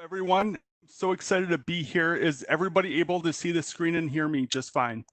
Everyone. So excited to be here. Is everybody able to see the screen and hear me just fine?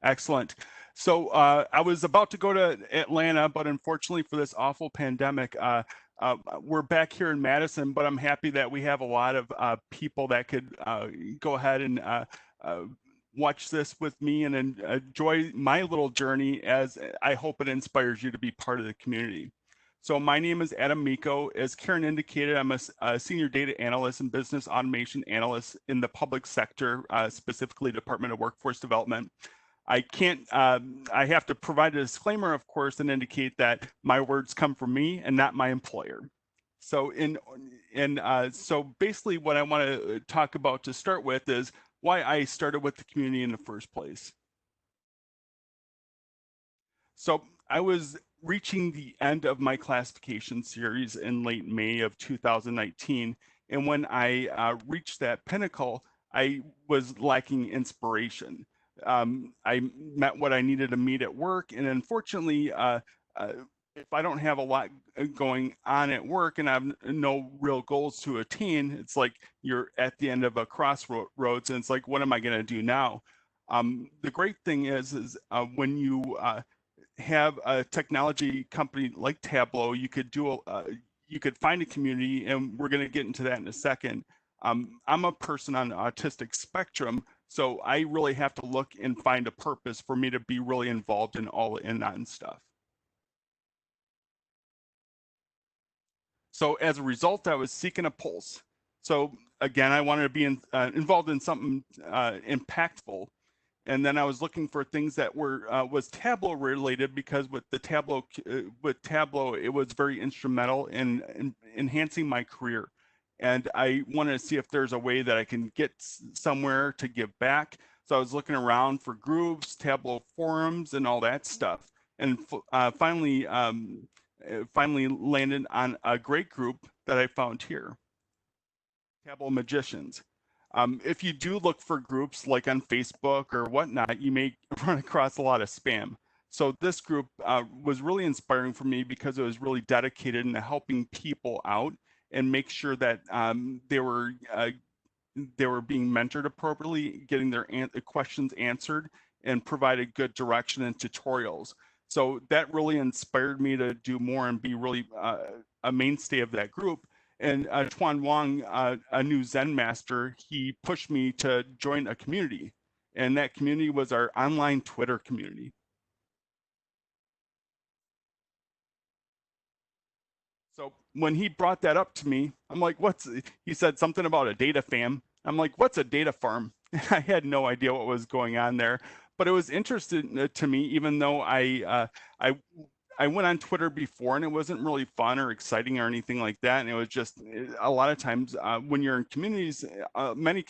Excellent. So I was about to go to Atlanta, but unfortunately for this awful pandemic, we're back here in Madison, but I'm happy that we have a lot of people that could go ahead and watch this with me and enjoy my little journey, as I hope it inspires you to be part of the community. So my name is Adam Mico. As Karen indicated, I'm a senior data analyst and business automation analyst in the public sector, specifically Department of Workforce Development. I have to provide a disclaimer, of course, and indicate that my words come from me and not my employer. So so basically what I want to talk about to start with is why I started with the community in the first place. So I was reaching the end of my classification series in late May of 2019. And when I reached that pinnacle, I was lacking inspiration. I met what I needed to meet at work. And unfortunately, if I don't have a lot going on at work and I have no real goals to attain, it's like you're at the end of a crossroads and it's like, what am I going to do now? The great thing is when you have a technology company like Tableau, you could find a community, and we're going to get into that in a second. I'm a person on the autistic spectrum, so I really have to look and find a purpose for me to be really involved in all in that stuff. So as a result, I was seeking a pulse. So again, I wanted to be involved in something impactful. And then I was looking for things that was Tableau related, because with Tableau, it was very instrumental in enhancing my career. And I wanted to see if there's a way that I can get somewhere to give back. So I was looking around for groups, Tableau forums, and all that stuff. And finally landed on a great group that I found here, Tableau Magicians. If you do look for groups like on Facebook or whatnot, you may run across a lot of spam. So this group was really inspiring for me because it was really dedicated into helping people out and make sure that they were being mentored appropriately, getting their questions answered, and provided good direction and tutorials. So that really inspired me to do more and be really a mainstay of that group. And Tuan Wong, a new Zen master, he pushed me to join a community. And that community was our online Twitter community. So when he brought that up to me, I'm like, he said something about a data fam. I'm like, what's a data farm? I had no idea what was going on there, but it was interesting to me, even though I went on Twitter before and it wasn't really fun or exciting or anything like that. And it was just a lot of times when you're in communities, many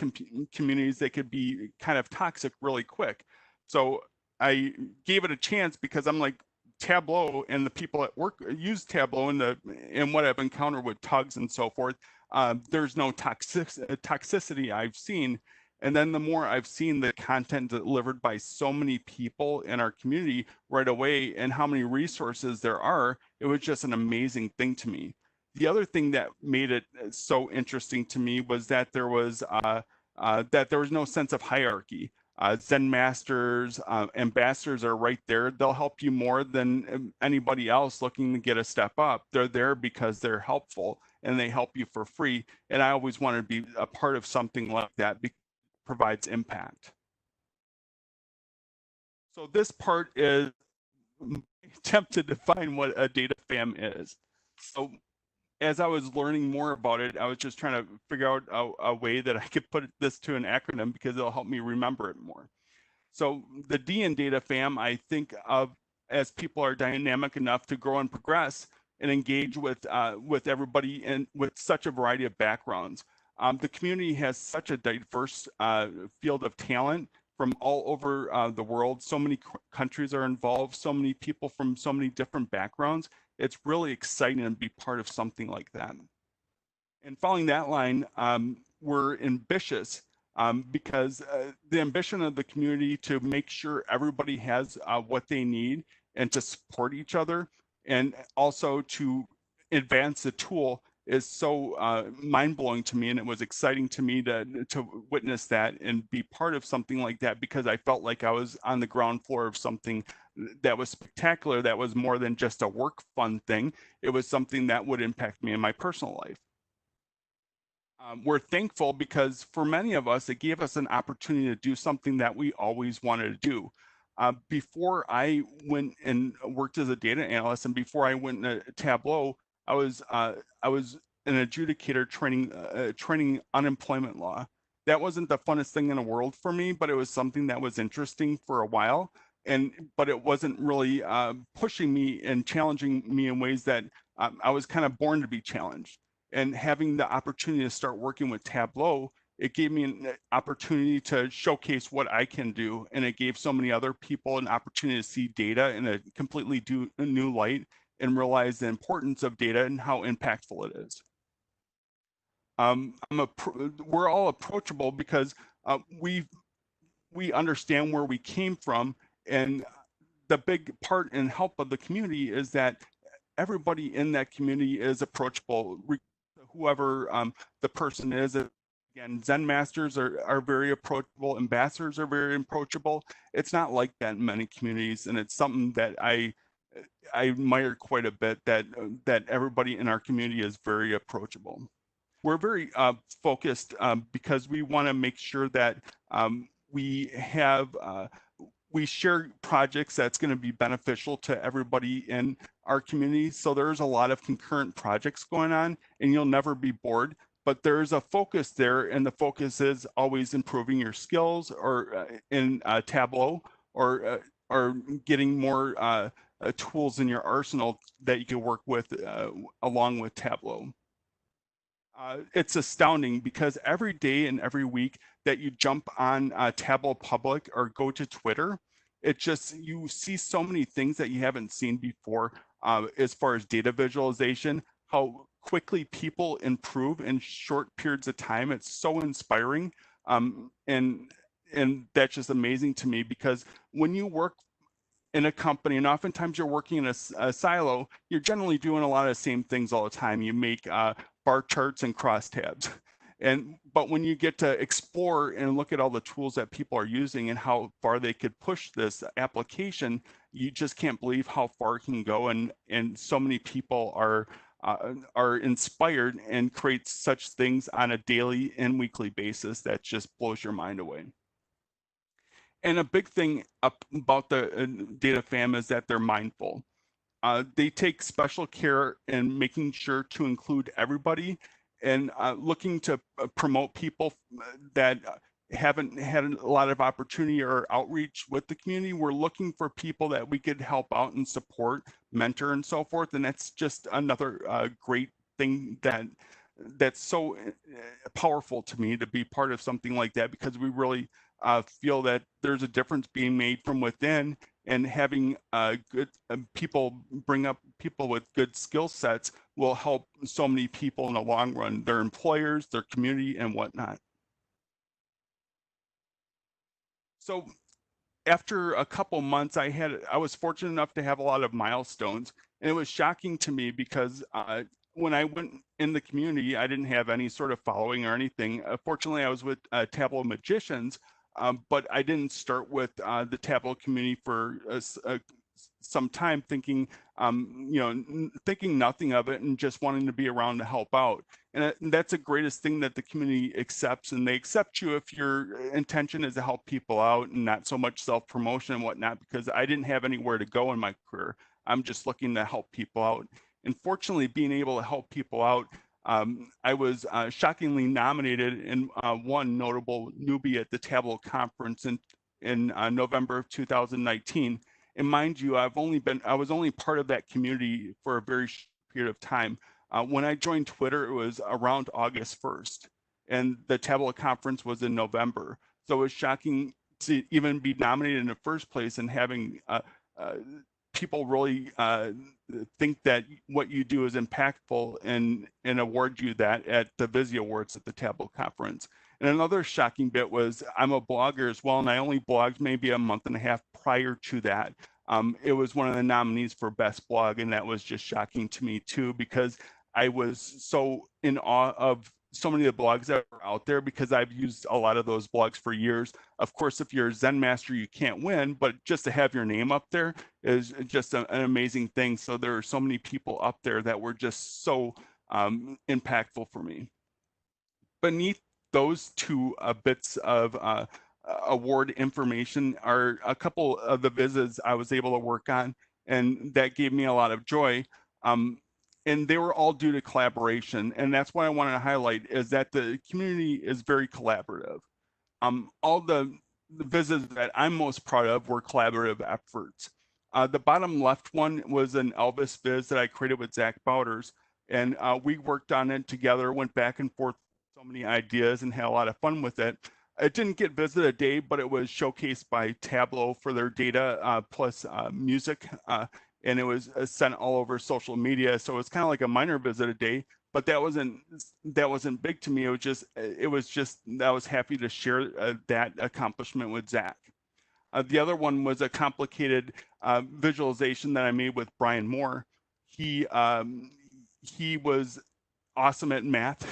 communities, they could be kind of toxic really quick. So I gave it a chance because I'm like, Tableau and the people at work use Tableau and what I've encountered with tugs and so forth, there's no toxicity I've seen. And then the more I've seen the content delivered by so many people in our community right away and how many resources there are, it was just an amazing thing to me. The other thing that made it so interesting to me was that there was no sense of hierarchy. Zen masters, ambassadors are right there. They'll help you more than anybody else looking to get a step up. They're there because they're helpful and they help you for free. And I always wanted to be a part of something like that because it provides impact. So this part is my attempt to define what a data fam is. So as I was learning more about it, I was just trying to figure out a way that I could put this to an acronym because it'll help me remember it more. So the D in Data Fam, I think of as people are dynamic enough to grow and progress and engage with everybody and with such a variety of backgrounds. The community has such a diverse field of talent from all over the world. So many countries are involved, so many people from so many different backgrounds. It's really exciting to be part of something like that. And following that line, we're ambitious because the ambition of the community to make sure everybody has what they need and to support each other, and also to advance the tool is so mind-blowing to me, and it was exciting to me to witness that and be part of something like that, because I felt like I was on the ground floor of something that was spectacular, that was more than just a work fun thing. It was something that would impact me in my personal life. We're thankful because for many of us, it gave us an opportunity to do something that we always wanted to do. Before I went and worked as a data analyst, and before I went into Tableau, I was uh, I was an adjudicator training unemployment law. That wasn't the funnest thing in the world for me, but it was something that was interesting for a while. But it wasn't really pushing me and challenging me in ways that I was kind of born to be challenged. And having the opportunity to start working with Tableau, it gave me an opportunity to showcase what I can do. And it gave so many other people an opportunity to see data in a completely new light and realize the importance of data and how impactful it is. We're all approachable because we understand where we came from. And the big part and help of the community is that everybody in that community is approachable, whoever the person is. Again, Zen masters are very approachable. Ambassadors are very approachable. It's not like that in many communities, and it's something that I admire quite a bit, that everybody in our community is very approachable. We're very focused because we want to make sure that we have we share projects that's going to be beneficial to everybody in our community. So there's a lot of concurrent projects going on, and you'll never be bored. But there's a focus there, and the focus is always improving your skills, or in Tableau, or getting more tools in your arsenal that you can work with along with Tableau. It's astounding because every day and every week that you jump on Tableau Public or go to Twitter, you see so many things that you haven't seen before as far as data visualization, how quickly people improve in short periods of time. It's so inspiring. And that's just amazing to me, because when you work in a company, and oftentimes you're working in a silo, you're generally doing a lot of the same things all the time. You make bar charts and crosstabs. But when you get to explore and look at all the tools that people are using and how far they could push this application, you just can't believe how far it can go. And so many people are inspired and create such things on a daily and weekly basis that just blows your mind away. And a big thing about the Data Fam is that they're mindful. They take special care in making sure to include everybody, and looking to promote people that haven't had a lot of opportunity or outreach with the community. We're looking for people that we could help out and support, mentor, and so forth. And that's just another great thing that's so powerful to me, to be part of something like that, because we really feel that there's a difference being made from within, and having good people bring up people with good skill sets will help so many people in the long run, their employers, their community, and whatnot. So after a couple months, I was fortunate enough to have a lot of milestones, and it was shocking to me because when I went in the community, I didn't have any sort of following or anything. Fortunately, I was with Tableau Magicians, but I didn't start with the Tableau community for some time, thinking thinking nothing of it and just wanting to be around to help out. And that's the greatest thing that the community accepts, and they accept you if your intention is to help people out and not so much self-promotion and whatnot, because I didn't have anywhere to go in my career. I'm just looking to help people out. And fortunately, being able to help people out, I was shockingly nominated and one notable newbie at the Tableau conference in November of 2019. And mind you, I was only part of that community for a very short period of time. When I joined Twitter, it was around August 1st, and the Tableau conference was in November. So it was shocking to even be nominated in the first place, and having people really think that what you do is impactful, and award you that at the Vizzy Awards at the Tableau conference. And another shocking bit was, I'm a blogger as well, and I only blogged maybe a month and a half prior to that. It was one of the nominees for Best Blog, and that was just shocking to me too, because I was so in awe of so many of the blogs that are out there because I've used a lot of those blogs for years. Of course, if you're a Zen master, you can't win, but just to have your name up there is just an amazing thing. So there are so many people up there that were just so impactful for me. Beneath those two bits of award information are a couple of the visits I was able to work on, and that gave me a lot of joy. And they were all due to collaboration, and that's what I wanted to highlight is that the community is very collaborative. All the visits that I'm most proud of were collaborative efforts. The bottom left one was an Elvis viz that I created with Zach Bowders, and we worked on it together, went back and forth, so many ideas, and had a lot of fun with it. It didn't get visit a day, but it was showcased by Tableau for their data plus music, and it was sent all over social media. So it's kind of like a minor visit a day, but that wasn't big to me. It was just I was happy to share that accomplishment with Zach. The other one was a complicated visualization that I made with Brian Moore. He was awesome at math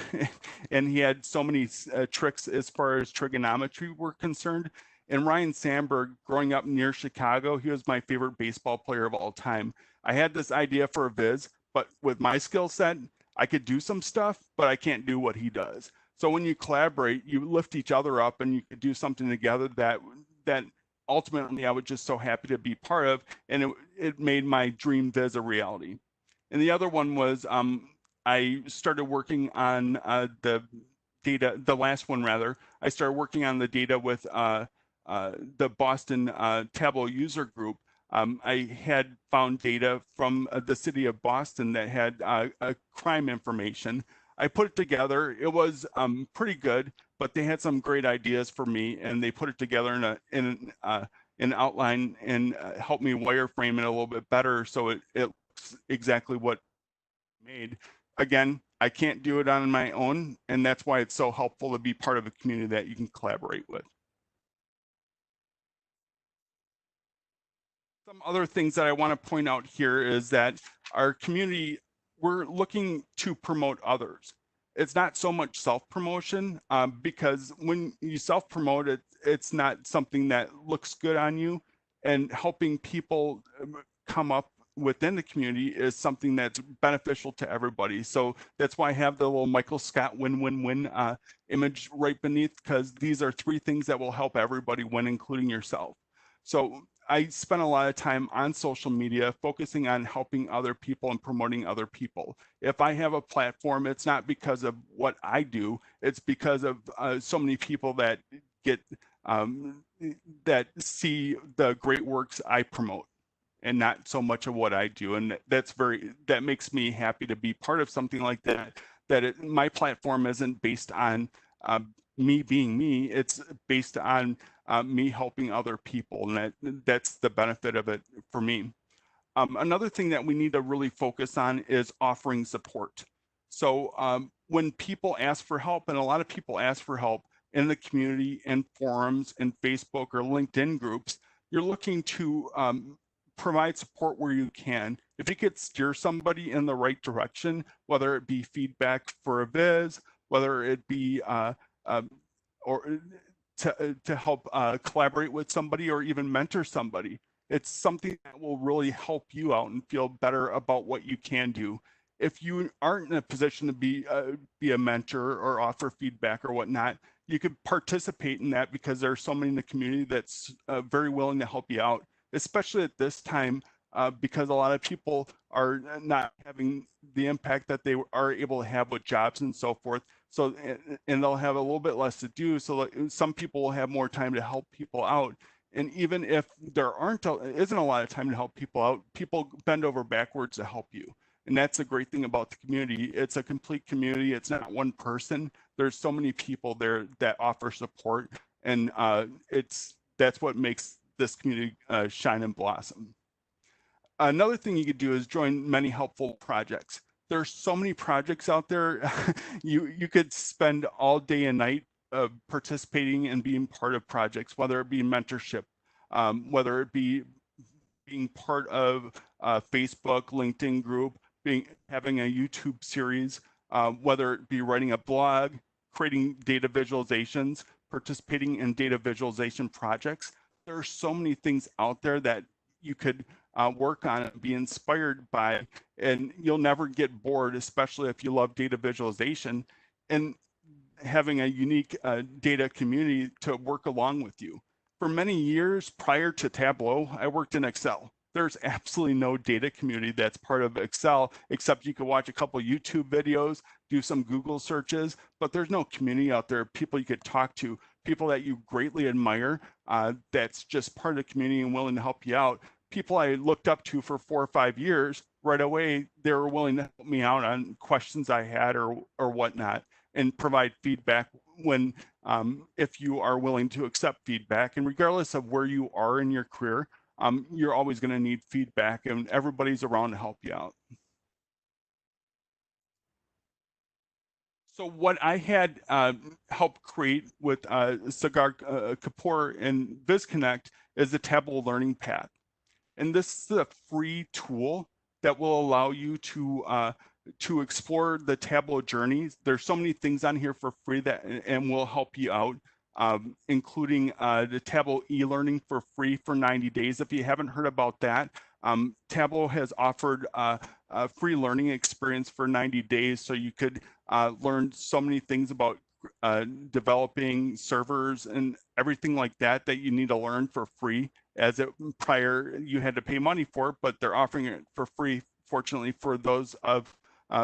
and he had so many tricks as far as trigonometry were concerned. And Ryan Sandberg, growing up near Chicago, he was my favorite baseball player of all time. I had this idea for a viz, but with my skill set, I could do some stuff, but I can't do what he does. So when you collaborate, you lift each other up and you could do something together that ultimately I was just so happy to be part of, and it made my dream viz a reality. And the other one was I started working on the data, the last one rather. I started working on the data with the Boston Tableau user group. I had found data from the city of Boston that had crime information. I put it together. It was pretty good, but they had some great ideas for me, and they put it together in an outline and helped me wireframe it a little bit better, so it looks exactly what made. Again, I can't do it on my own, and that's why it's so helpful to be part of a community that you can collaborate with. Some other things that I want to point out here is that our community, we're looking to promote others. It's not so much self-promotion because when you self-promote it, it's not something that looks good on you, and helping people come up within the community is something that's beneficial to everybody. So that's why I have the little Michael Scott win-win-win image right beneath, because these are three things that will help everybody win, including yourself. So I spent a lot of time on social media focusing on helping other people and promoting other people. If I have a platform, it's not because of what I do, it's because of so many people that get that see the great works I promote, and not so much of what I do. And that makes me happy to be part of something like that, my platform isn't based on me being me, it's based on me helping other people. And that's the benefit of it for me. Another thing that we need to really focus on is offering support. So when people ask for help, and a lot of people ask for help in the community, in forums, in Facebook or LinkedIn groups, you're looking to provide support where you can. If you could steer somebody in the right direction, whether it be feedback for a viz, whether it be or to help collaborate with somebody or even mentor somebody, it's something that will really help you out and feel better about what you can do. If you aren't in a position to be a mentor or offer feedback or whatnot, you could participate in that, because there are so many in the community that's very willing to help you out, especially at this time, because a lot of people are not having the impact that they are able to have with jobs and so forth. So, and they'll have a little bit less to do. So some people will have more time to help people out. And even if there isn't a lot of time to help people out, people bend over backwards to help you. And that's the great thing about the community. It's a complete community. It's not one person. There's so many people there that offer support. And that's what makes this community shine and blossom. Another thing you could do is join many helpful projects. There's so many projects out there. you could spend all day and night participating and being part of projects, whether it be mentorship, whether it be being part of a Facebook, LinkedIn group, having a YouTube series, whether it be writing a blog, creating data visualizations, participating in data visualization projects. There are so many things out there that you could work on and be inspired by, and you'll never get bored, especially if you love data visualization and having a unique data community to work along with you. For many years prior to Tableau, I worked in Excel. There's absolutely no data community that's part of Excel, except you can watch a couple YouTube videos, do some Google searches, but there's no community out there, people you could talk to, people that you greatly admire, that's just part of the community and willing to help you out. People I looked up to for 4 or 5 years, right away, they were willing to help me out on questions I had or whatnot, and provide feedback when if you are willing to accept feedback. And regardless of where you are in your career, you're always going to need feedback, and everybody's around to help you out. So what I had helped create with Sagar Kapoor and VizConnect is the Tableau Learning Path. And this is a free tool that will allow you to explore the Tableau journeys. There's so many things on here for free that and will help you out, including the Tableau e-learning for free for 90 days. If you haven't heard about that, Tableau has offered a free learning experience for 90 days, so you could learn so many things about developing servers and everything like that that you need to learn for free. As it prior you had to pay money for it, but they're offering it for free, fortunately, for those of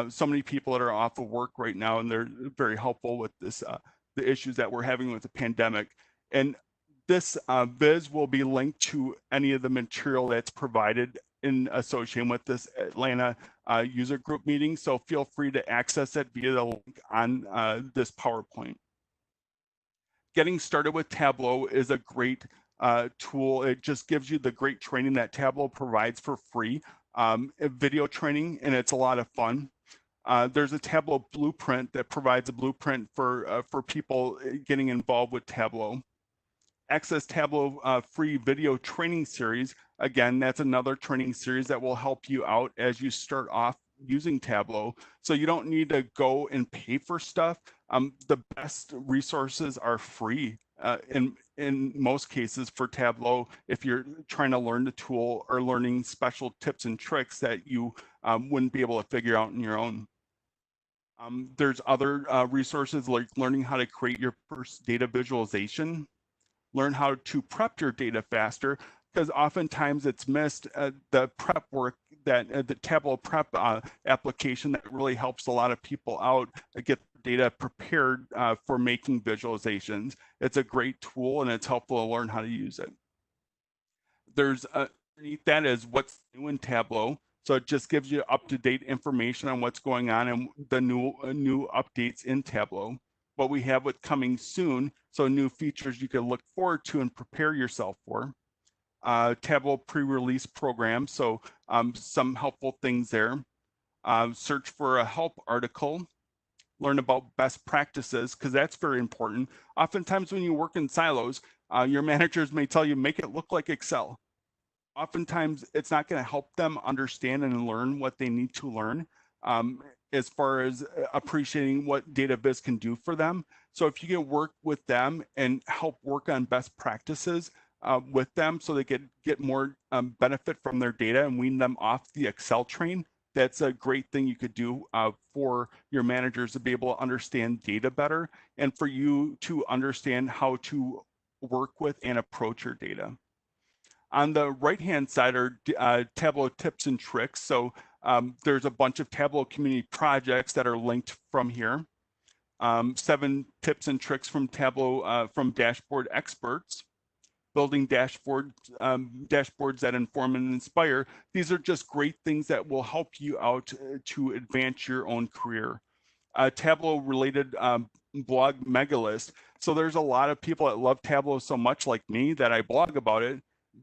so many people that are off of work right now, and they're very helpful with this the issues that we're having with the pandemic. And this viz will be linked to any of the material that's provided in association with this Atlanta user group meeting. So feel free to access it via the link on this PowerPoint. Getting started with Tableau is a great tool. It just gives you the great training that Tableau provides for free, video training, and it's a lot of fun. There's a Tableau blueprint that provides a blueprint for people getting involved with Tableau. Access Tableau free video training series. Again, that's another training series that will help you out as you start off using Tableau. So you don't need to go and pay for stuff. The best resources are free in most cases for Tableau if you're trying to learn the tool or learning special tips and tricks that you wouldn't be able to figure out on your own. There's other resources like learning how to create your first data visualization, learn how to prep your data faster, because oftentimes it's missed. The prep work that the Tableau prep application that really helps a lot of people out get data prepared for making visualizations. It's a great tool and it's helpful to learn how to use it. There's underneath that is what's new in Tableau. So it just gives you up-to-date information on what's going on and the new updates in Tableau. What we have with coming soon, so new features you can look forward to and prepare yourself for. Tableau pre-release program, so some helpful things there. Search for a help article, learn about best practices, because that's very important. Oftentimes when you work in silos, your managers may tell you, make it look like Excel. Oftentimes it's not going to help them understand and learn what they need to learn as far as appreciating what data viz can do for them. So if you can work with them and help work on best practices with them so they can get more benefit from their data and wean them off the Excel train, that's a great thing you could do for your managers to be able to understand data better and for you to understand how to work with and approach your data. On the right-hand side are Tableau tips and tricks. So there's a bunch of Tableau community projects that are linked from here. 7 tips and tricks from Tableau from dashboard experts. Building dashboards that inform and inspire. These are just great things that will help you out to advance your own career. Tableau related blog megalist. So there's a lot of people that love Tableau so much like me that I blog about it,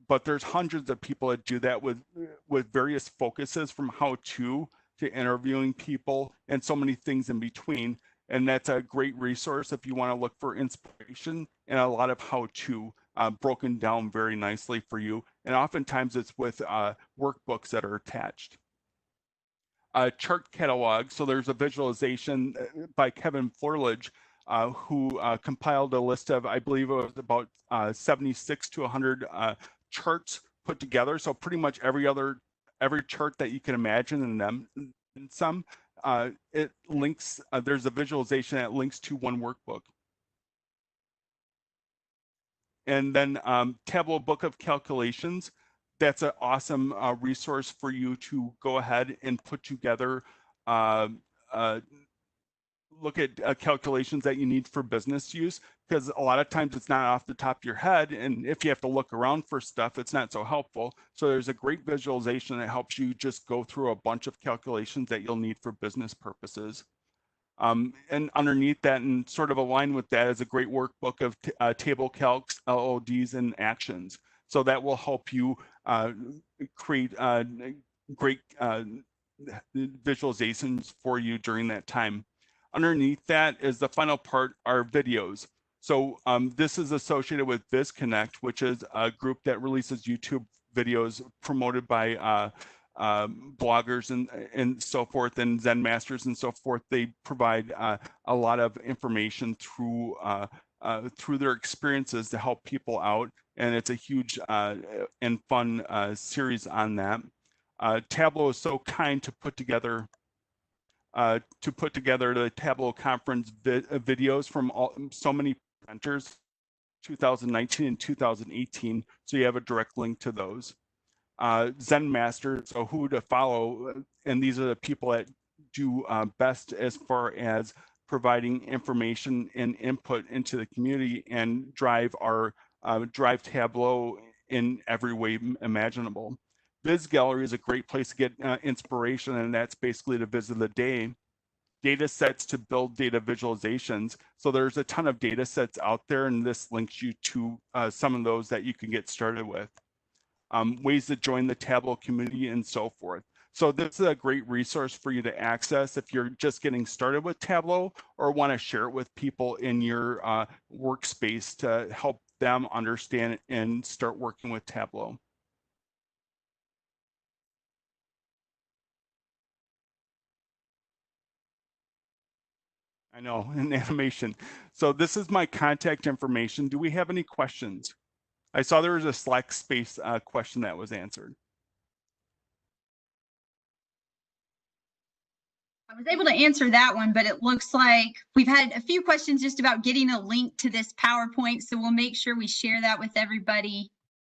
but there's hundreds of people that do that with various focuses from how to interviewing people and so many things in between. And that's a great resource if you want to look for inspiration and a lot of how to broken down very nicely for you. And oftentimes it's with workbooks that are attached. chart catalog. So there's a visualization by Kevin Florlage, who compiled a list of, I believe it was about 76 to 100 charts put together. So pretty much every chart that you can imagine in them, and some it links. There's a visualization that links to one workbook. And then Tableau Book of Calculations. That's an awesome resource for you to go ahead and put together, look at calculations that you need for business use, because a lot of times it's not off the top of your head. And if you have to look around for stuff, it's not so helpful. So there's a great visualization that helps you just go through a bunch of calculations that you'll need for business purposes. And underneath that, and sort of aligned with that, is a great workbook of table calcs, LODs, and actions. So that will help you create great visualizations for you during that time. Underneath that is the final part, our videos. So this is associated with BizConnect, which is a group that releases YouTube videos promoted by bloggers and so forth, and Zen masters and so forth. They provide a lot of information through their experiences to help people out, and it's a huge and fun series on that. Tableau is so kind to put together the Tableau conference videos from so many presenters, 2019 and 2018. So you have a direct link to those. Zen Master, so who to follow, and these are the people that do best as far as providing information and input into the community and drive Tableau in every way imaginable. Biz Gallery is a great place to get inspiration, and that's basically the viz of the day. Data sets to build data visualizations. So there's a ton of data sets out there, and this links you to some of those that you can get started with. Ways to join the Tableau community and so forth. So this is a great resource for you to access if you're just getting started with Tableau or want to share it with people in your workspace to help them understand and start working with Tableau. I know, in animation. So this is my contact information. Do we have any questions? I saw there was a Slack space question that was answered. I was able to answer that one, but it looks like we've had a few questions just about getting a link to this PowerPoint. So we'll make sure we share that with everybody